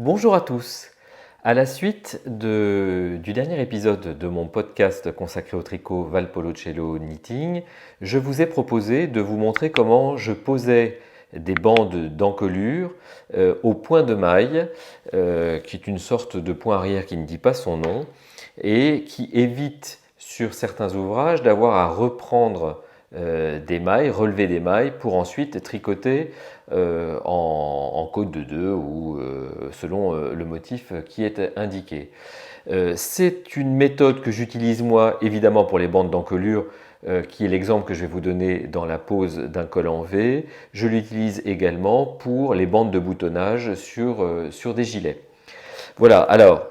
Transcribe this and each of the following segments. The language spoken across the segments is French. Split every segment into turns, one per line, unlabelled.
Bonjour à tous. À la suite du dernier épisode de mon podcast consacré au tricot Valpolicella Knitting, je vous ai proposé de vous montrer comment je posais des bandes d'encolure au point de maille, qui est une sorte de point arrière qui ne dit pas son nom, et qui évite sur certains ouvrages d'avoir à reprendre des mailles, relever des mailles pour ensuite tricoter en côte de 2 ou selon le motif qui est indiqué. C'est une méthode que j'utilise moi évidemment pour les bandes d'encolure qui est l'exemple que je vais vous donner dans la pose d'un col en V. Je l'utilise également pour les bandes de boutonnage sur des gilets. Voilà, alors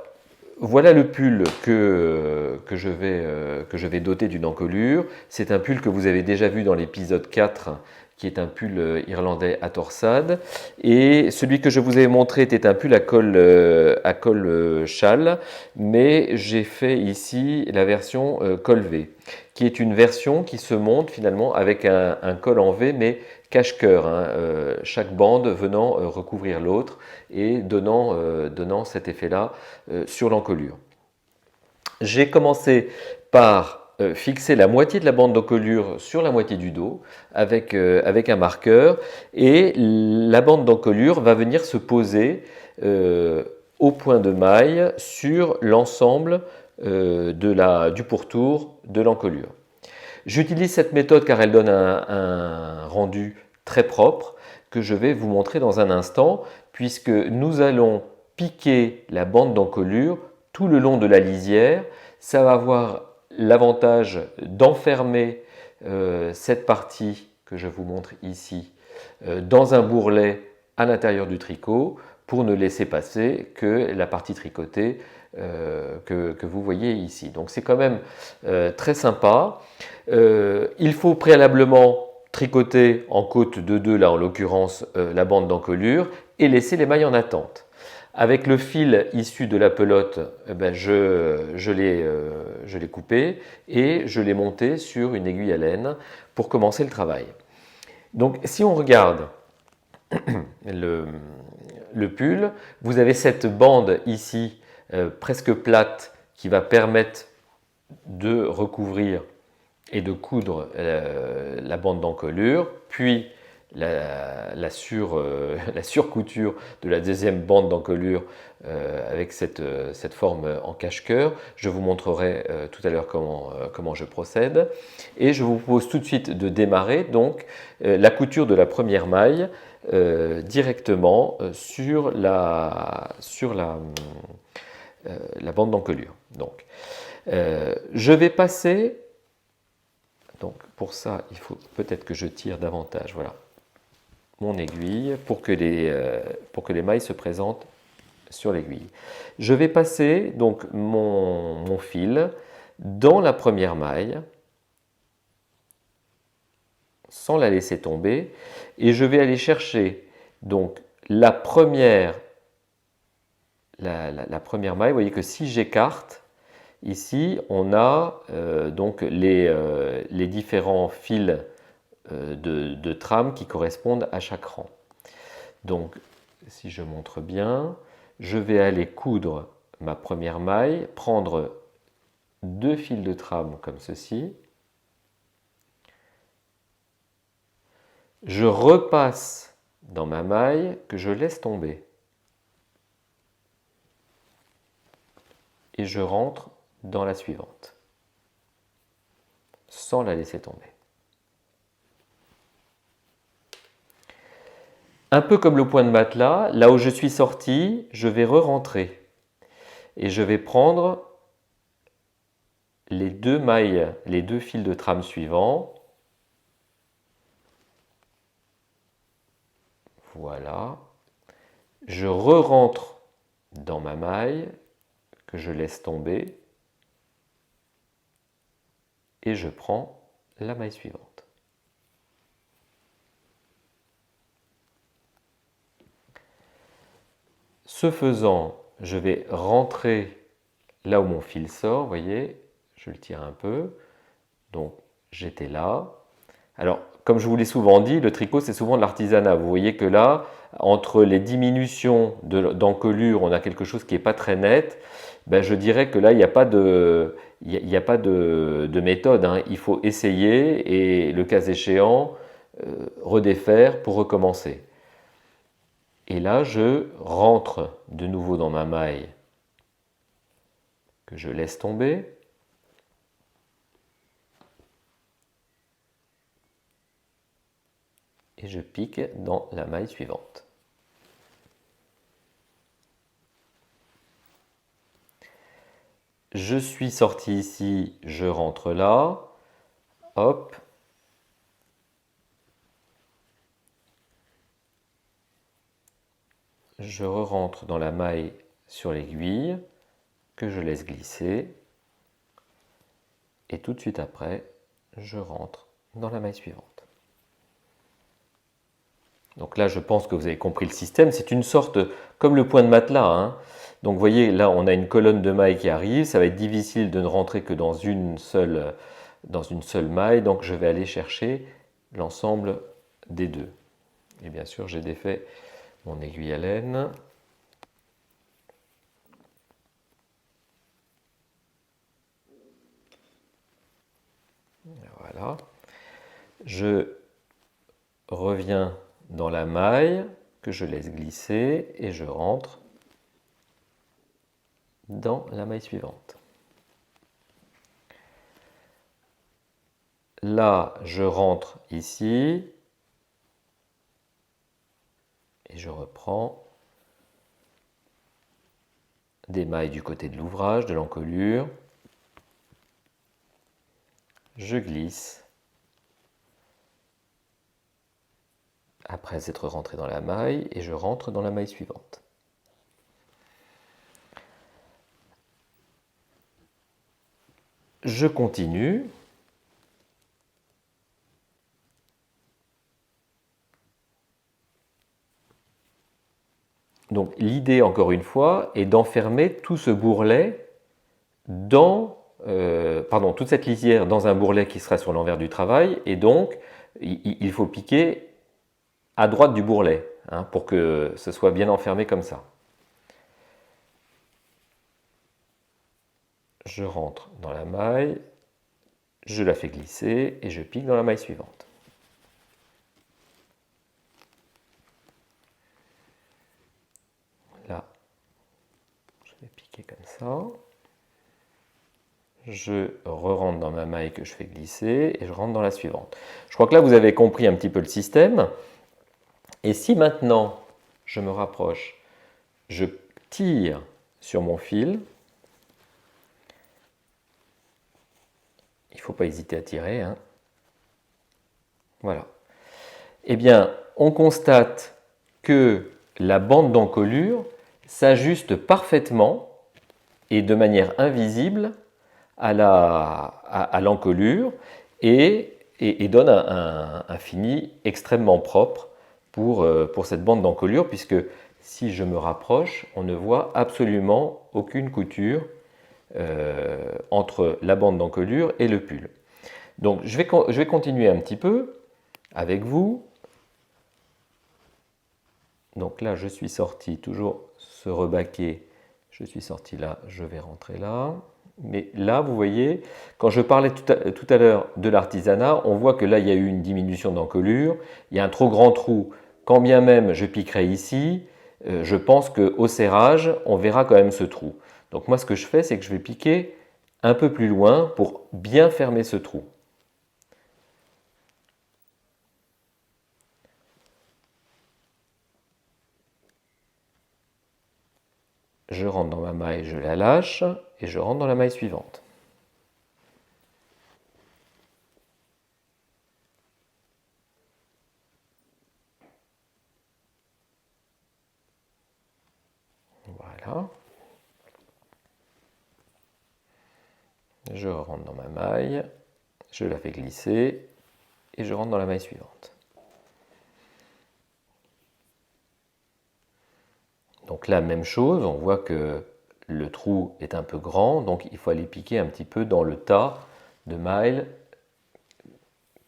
voilà le pull que je vais doter d'une encolure. C'est un pull que vous avez déjà vu dans l'épisode 4, qui est un pull irlandais à torsade. Et celui que je vous ai montré était un pull à col châle, mais j'ai fait ici la version col V, qui est une version qui se monte finalement avec un col en V, mais cache-cœur, hein, chaque bande venant recouvrir l'autre et donnant cet effet-là sur l'encolure. J'ai commencé par fixer la moitié de la bande d'encolure sur la moitié du dos avec un marqueur, et la bande d'encolure va venir se poser au point de maille sur l'ensemble du pourtour de l'encolure. J'utilise cette méthode car elle donne un rendu très propre que je vais vous montrer dans un instant, puisque nous allons piquer la bande d'encolure tout le long de la lisière. Ça va avoir l'avantage d'enfermer cette partie que je vous montre ici dans un bourrelet à l'intérieur du tricot pour ne laisser passer que la partie tricotée que vous voyez ici. Donc c'est quand même très sympa. Il faut préalablement tricoter en côte de 2, là en l'occurrence la bande d'encolure, et laisser les mailles en attente. Avec le fil issu de la pelote, je l'ai coupé et je l'ai monté sur une aiguille à laine pour commencer le travail. Donc si on regarde le pull, vous avez cette bande ici presque plate qui va permettre de recouvrir et de coudre la bande d'encolure, puis la surcouture de la deuxième bande d'encolure avec cette forme en cache-cœur. Je vous montrerai tout à l'heure comment je procède. Et je vous propose tout de suite de démarrer donc la couture de la première maille directement sur la bande d'encolure. Donc, je vais passer. Donc pour ça, il faut peut-être que je tire davantage, voilà, mon aiguille pour que les mailles se présentent sur l'aiguille. Je vais passer donc mon fil dans la première maille sans la laisser tomber, et je vais aller chercher donc la première maille. Vous voyez que si j'écarte, ici, on a donc les différents fils de trame qui correspondent à chaque rang. Donc, si je montre bien, je vais aller coudre ma première maille, prendre 2 fils de trame comme ceci. Je repasse dans ma maille que je laisse tomber. Et je rentre dans la suivante, sans la laisser tomber. Un peu comme le point de matelas, là où je suis sorti, je vais re-rentrer. Et je vais prendre les 2 mailles, les 2 fils de trame suivants. Voilà. Je re-rentre dans ma maille, que je laisse tomber. Et je prends la maille suivante. Ce faisant, je vais rentrer là où mon fil sort, vous voyez, je le tire un peu. Donc j'étais là, Alors, comme je vous l'ai souvent dit, le tricot, c'est souvent de l'artisanat. Vous voyez que là, entre les diminutions d'encolure, on a quelque chose qui n'est pas très net. Ben, je dirais que là, il n'y a pas de méthode, hein. Il faut essayer et, le cas échéant, redéfaire pour recommencer. Et là, je rentre de nouveau dans ma maille que je laisse tomber. Et je pique dans la maille suivante. Je suis sorti ici, je rentre là, hop. Je rentre dans la maille sur l'aiguille que je laisse glisser. Et tout de suite après, je rentre dans la maille suivante. Donc là, je pense que vous avez compris le système. C'est une sorte, comme le point de matelas, hein. Donc vous voyez, là, on a une colonne de mailles qui arrive. Ça va être difficile de ne rentrer que dans une seule maille. Donc je vais aller chercher l'ensemble des deux. Et bien sûr, j'ai défait mon aiguille à laine. Voilà. Je reviens dans la maille que je laisse glisser et je rentre dans la maille suivante. Là, je rentre ici et je reprends des mailles du côté de l'ouvrage, de l'encolure. Je glisse après être rentré dans la maille et je rentre dans la maille suivante. Je continue. Donc l'idée, encore une fois, est d'enfermer tout ce bourrelet toute cette lisière dans un bourrelet qui sera sur l'envers du travail, et donc il faut piquer à droite du bourrelet, hein, pour que ce soit bien enfermé comme ça. Je rentre dans la maille, je la fais glisser et je pique dans la maille suivante. Là, je vais piquer comme ça. Je re-rentre dans ma maille que je fais glisser et je rentre dans la suivante. Je crois que là, vous avez compris un petit peu le système. Et si maintenant, je me rapproche, je tire sur mon fil, il ne faut pas hésiter à tirer, hein. Voilà. Eh bien, on constate que la bande d'encolure s'ajuste parfaitement et de manière invisible à l'encolure et donne un fini extrêmement propre pour cette bande d'encolure, puisque si je me rapproche, on ne voit absolument aucune couture entre la bande d'encolure et le pull. Donc je vais continuer un petit peu avec vous. Donc là, je suis sorti, toujours ce rebaqué, je suis sorti là, je vais rentrer là. Mais là, vous voyez, quand je parlais tout à l'heure de l'artisanat, on voit que là, il y a eu une diminution d'encolure, il y a un trop grand trou. Quand bien même je piquerai ici, je pense qu'au serrage, on verra quand même ce trou. Donc moi, ce que je fais, c'est que je vais piquer un peu plus loin pour bien fermer ce trou. Je rentre dans ma maille, je la lâche et je rentre dans la maille suivante. Voilà. Je rentre dans ma maille, je la fais glisser et je rentre dans la maille suivante. Donc là, même chose, on voit que le trou est un peu grand, donc il faut aller piquer un petit peu dans le tas de mailles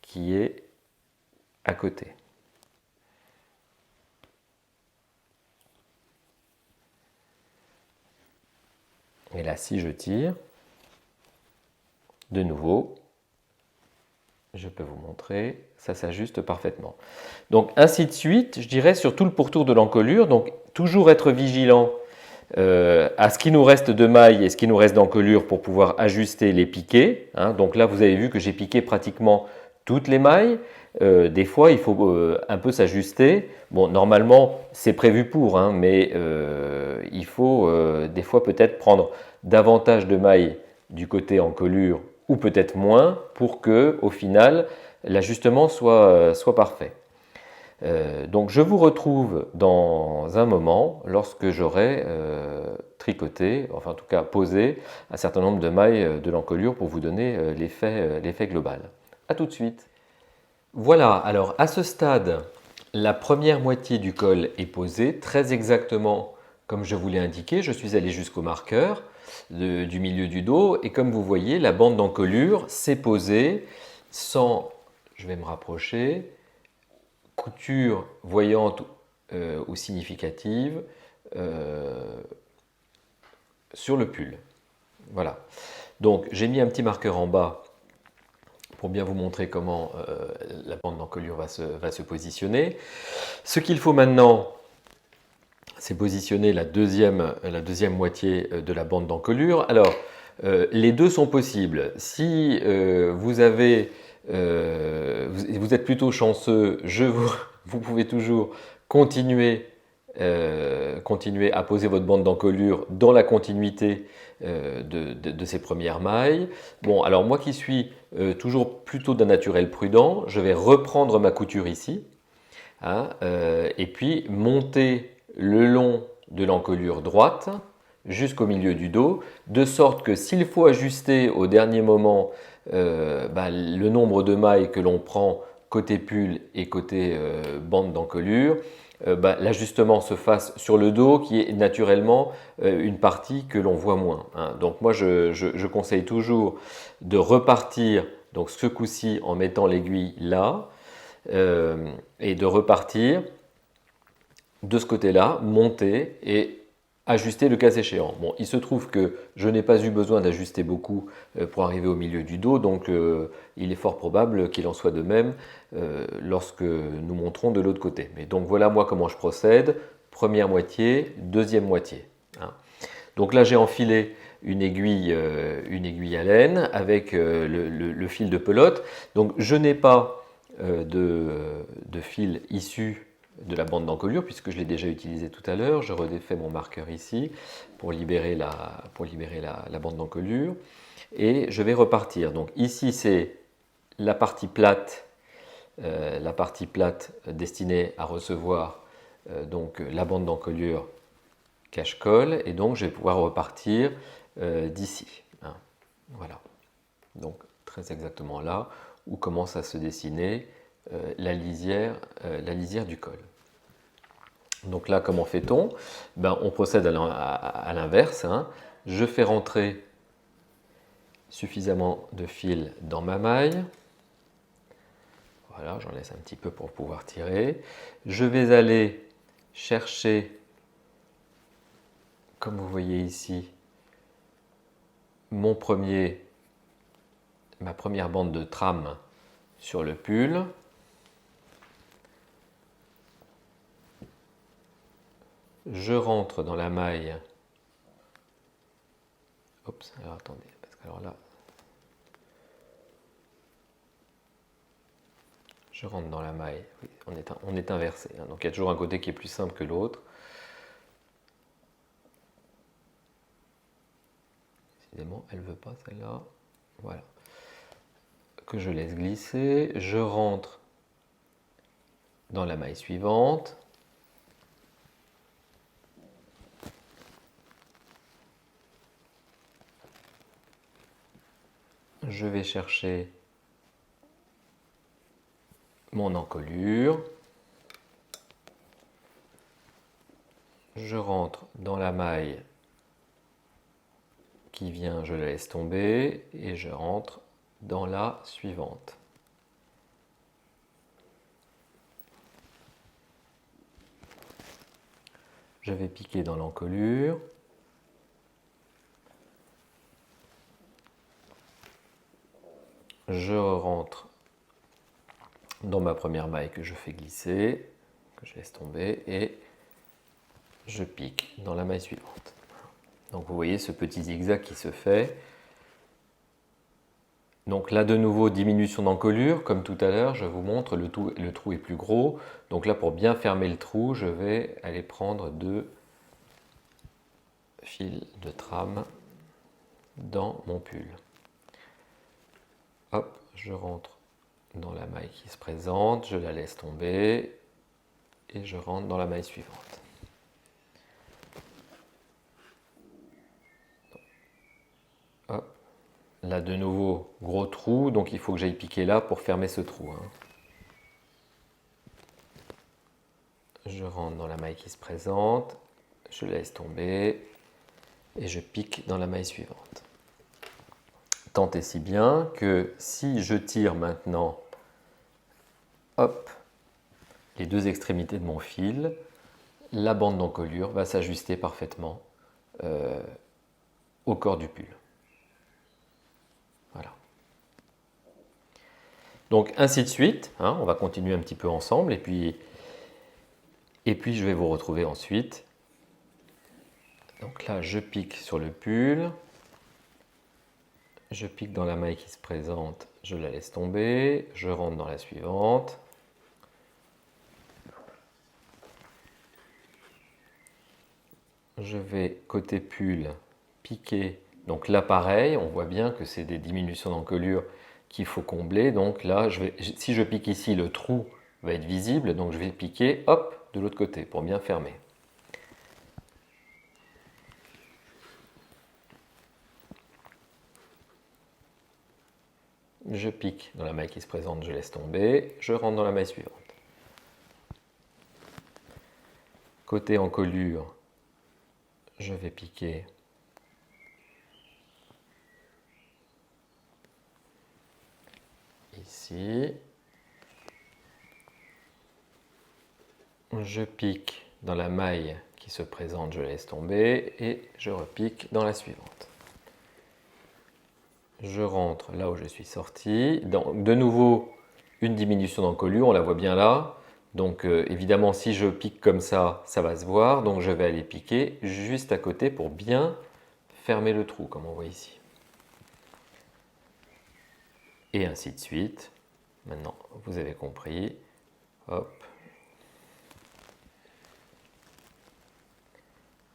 qui est à côté. Et là, si je tire, de nouveau, je peux vous montrer, ça s'ajuste parfaitement. Donc ainsi de suite, je dirais sur tout le pourtour de l'encolure, donc toujours être vigilant à ce qui nous reste de maille et ce qui nous reste d'encolure pour pouvoir ajuster les piquets. Hein. Donc là, vous avez vu que j'ai piqué pratiquement toutes les mailles. Des fois, il faut un peu s'ajuster. Bon, normalement, c'est prévu pour, hein, mais il faut des fois peut-être prendre davantage de mailles du côté encolure ou peut-être moins pour que, au final, l'ajustement soit parfait. Donc je vous retrouve dans un moment lorsque j'aurai tricoté, enfin en tout cas posé un certain nombre de mailles de l'encolure pour vous donner l'effet global. A tout de suite. Voilà, alors à ce stade, la première moitié du col est posée très exactement comme je vous l'ai indiqué. Je suis allé jusqu'au marqueur du milieu du dos et comme vous voyez, la bande d'encolure s'est posée sans, je vais me rapprocher, couture voyante ou significative sur le pull. Voilà. Donc j'ai mis un petit marqueur en bas pour bien vous montrer comment la bande d'encolure va se positionner. Ce qu'il faut maintenant, c'est positionner la deuxième moitié de la bande d'encolure. Alors, les deux sont possibles. Si vous êtes plutôt chanceux, vous pouvez toujours continuer à poser votre bande d'encolure dans la continuité de ces premières mailles. Bon, alors moi qui suis toujours plutôt d'un naturel prudent, je vais reprendre ma couture ici, hein, et puis monter le long de l'encolure droite jusqu'au milieu du dos, de sorte que s'il faut ajuster au dernier moment le nombre de mailles que l'on prend côté pull et côté bande d'encolure, l'ajustement se fasse sur le dos qui est naturellement une partie que l'on voit moins. Hein. Donc moi je conseille toujours de repartir donc ce coup-ci en mettant l'aiguille là et de repartir de ce côté-là, monter et ajuster le cas échéant. Bon, il se trouve que je n'ai pas eu besoin d'ajuster beaucoup pour arriver au milieu du dos, donc il est fort probable qu'il en soit de même lorsque nous monterons de l'autre côté. Mais donc voilà moi comment je procède. Première moitié, deuxième moitié. Hein. Donc là j'ai enfilé une aiguille à laine avec le fil de pelote. Donc je n'ai pas de fil issu de la bande d'encolure puisque je l'ai déjà utilisé tout à l'heure. Je redéfais mon marqueur ici pour libérer la bande d'encolure et je vais repartir. Donc ici c'est la partie plate destinée à recevoir donc la bande d'encolure cache-colle et donc je vais pouvoir repartir d'ici. Hein. Voilà. Donc très exactement là où commence à se dessiner la lisière du col. Donc là, comment fait-on? On procède à l'inverse. Hein. Je fais rentrer suffisamment de fil dans ma maille. Voilà, j'en laisse un petit peu pour pouvoir tirer. Je vais aller chercher, comme vous voyez ici, ma première bande de trame sur le pull. Je rentre dans la maille. Oups, alors attendez, parce que alors là, je rentre dans la maille. Oui, on est inversé. Hein, donc il y a toujours un côté qui est plus simple que l'autre. Décidément, elle ne veut pas celle-là. Voilà. Que je laisse glisser. Je rentre dans la maille suivante. Je vais chercher mon encolure. Je rentre dans la maille qui vient, je la laisse tomber et je rentre dans la suivante. Je vais piquer dans l'encolure. Je rentre dans ma première maille que je fais glisser, que je laisse tomber, et je pique dans la maille suivante. Donc vous voyez ce petit zigzag qui se fait. Donc là de nouveau diminution d'encolure, comme tout à l'heure, je vous montre, le trou est plus gros. Donc là pour bien fermer le trou, je vais aller prendre 2 fils de trame dans mon pull. Hop, je rentre dans la maille qui se présente, je la laisse tomber et je rentre dans la maille suivante. Hop. Là de nouveau gros trou, donc il faut que j'aille piquer là pour fermer ce trou. Je rentre dans la maille qui se présente, je laisse tomber et je pique dans la maille suivante. Tant et si bien que si je tire maintenant, hop, les 2 extrémités de mon fil, la bande d'encolure va s'ajuster parfaitement au corps du pull. Voilà. Donc ainsi de suite, on va continuer un petit peu ensemble et puis je vais vous retrouver ensuite. Donc là je pique sur le pull, je pique dans la maille qui se présente, je la laisse tomber, je rentre dans la suivante. Je vais côté pull piquer, donc là pareil, on voit bien que c'est des diminutions d'encolure qu'il faut combler, donc là si je pique ici, le trou va être visible, donc je vais piquer hop de l'autre côté pour bien fermer. Je pique dans la maille qui se présente, je laisse tomber, je rentre dans la maille suivante. Côté encolure, je vais piquer ici. Je pique dans la maille qui se présente, je laisse tomber et je repique dans la suivante. Je rentre là où je suis sorti. De nouveau, une diminution d'encolure, on la voit bien là. Donc évidemment, si je pique comme ça, ça va se voir. Donc je vais aller piquer juste à côté pour bien fermer le trou, comme on voit ici. Et ainsi de suite. Maintenant, vous avez compris. Hop.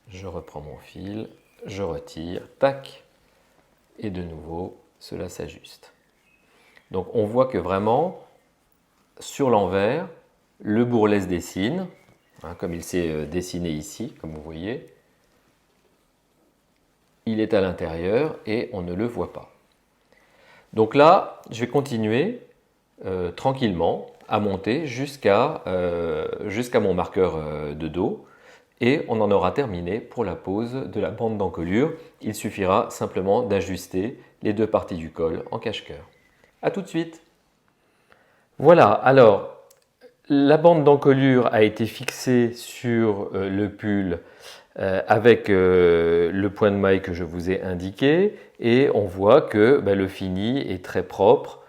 Je reprends mon fil, je retire, tac. Et de nouveau, cela s'ajuste. Donc on voit que vraiment, sur l'envers, le bourrelet se dessine, comme il s'est dessiné ici, comme vous voyez. Il est à l'intérieur et on ne le voit pas. Donc là, je vais continuer tranquillement à monter jusqu'à mon marqueur de dos. Et on en aura terminé pour la pose de la bande d'encolure. Il suffira simplement d'ajuster les 2 parties du col en cache-cœur. A tout de suite. Voilà, alors la bande d'encolure a été fixée sur le pull avec le point de maille que je vous ai indiqué et on voit que le fini est très propre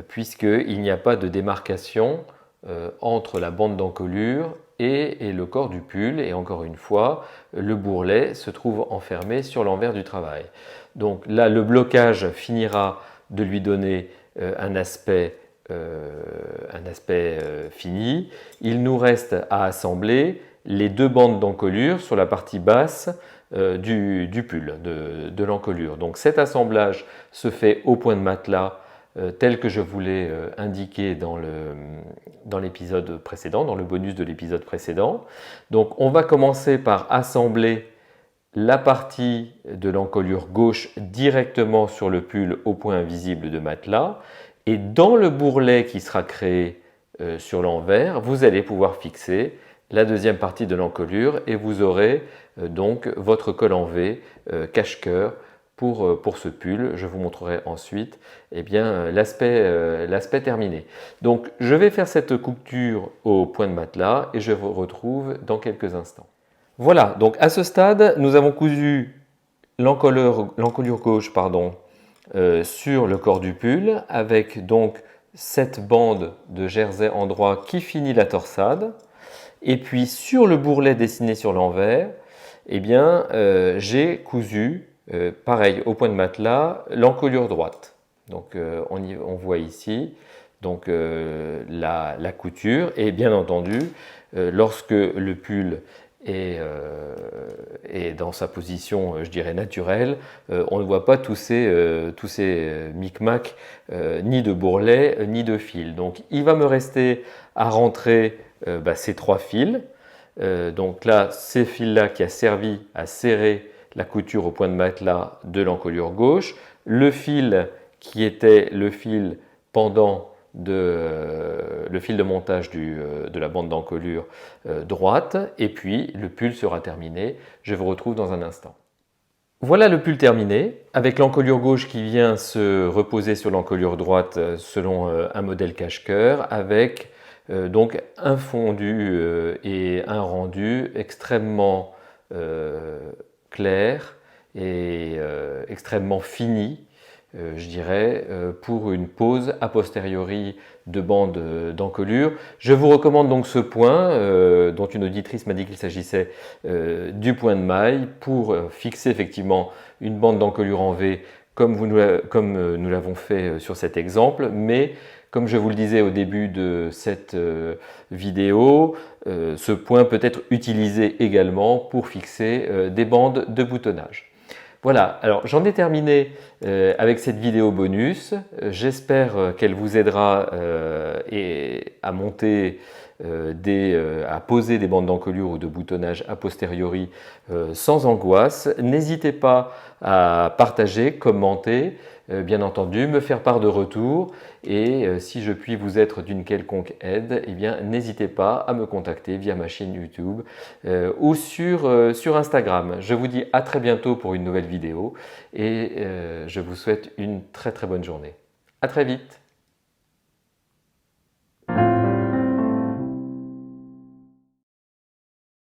puisqu'il n'y a pas de démarcation entre la bande d'encolure et le corps du pull, et encore une fois, le bourrelet se trouve enfermé sur l'envers du travail. Donc là, le blocage finira de lui donner un aspect fini. Il nous reste à assembler les 2 bandes d'encolure sur la partie basse du pull, de l'encolure. Donc cet assemblage se fait au point de matelas tel que je vous l'ai indiqué dans l'épisode précédent, dans le bonus de l'épisode précédent. Donc on va commencer par assembler la partie de l'encolure gauche directement sur le pull au point invisible de matelas et dans le bourrelet qui sera créé sur l'envers, vous allez pouvoir fixer la deuxième partie de l'encolure et vous aurez donc votre col en V cache-cœur pour ce pull. Je vous montrerai ensuite l'aspect terminé. Donc je vais faire cette couture au point de matelas et je vous retrouve dans quelques instants. Voilà, donc à ce stade, nous avons cousu l'encolure gauche sur le corps du pull avec donc cette bande de jersey endroit qui finit la torsade. Et puis sur le bourrelet dessiné sur l'envers, eh bien, j'ai cousu, pareil au point de matelas, l'encolure droite. Donc on voit ici donc, la couture et bien entendu, lorsque le pull est dans sa position, je dirais, naturelle, on ne voit pas tous ces micmacs, ni de bourrelet, ni de fil. Donc il va me rester à rentrer ces 3 fils. Donc là, ces fils-là qui a servi à serrer la couture au point de matelas de l'encolure gauche, le fil qui était le fil pendant le fil de montage de la bande d'encolure droite, et puis le pull sera terminé. Je vous retrouve dans un instant. Voilà le pull terminé, avec l'encolure gauche qui vient se reposer sur l'encolure droite selon un modèle cache-cœur, avec donc un fondu et un rendu extrêmement clair et extrêmement fini, je dirais, pour une pose a posteriori de bande d'encolure. Je vous recommande donc ce point, dont une auditrice m'a dit qu'il s'agissait du point de maille, pour fixer effectivement une bande d'encolure en V comme nous l'avons fait sur cet exemple, mais comme je vous le disais au début de cette vidéo, ce point peut être utilisé également pour fixer des bandes de boutonnage. Voilà, alors j'en ai terminé avec cette vidéo bonus. J'espère qu'elle vous aidera à monter à poser des bandes d'encolure ou de boutonnage a posteriori sans angoisse. N'hésitez pas à partager, commenter, bien entendu, me faire part de retour, et si je puis vous être d'une quelconque aide, eh bien n'hésitez pas à me contacter via ma chaîne YouTube ou sur Instagram. Je vous dis à très bientôt pour une nouvelle vidéo et je vous souhaite une très très bonne journée. À très vite.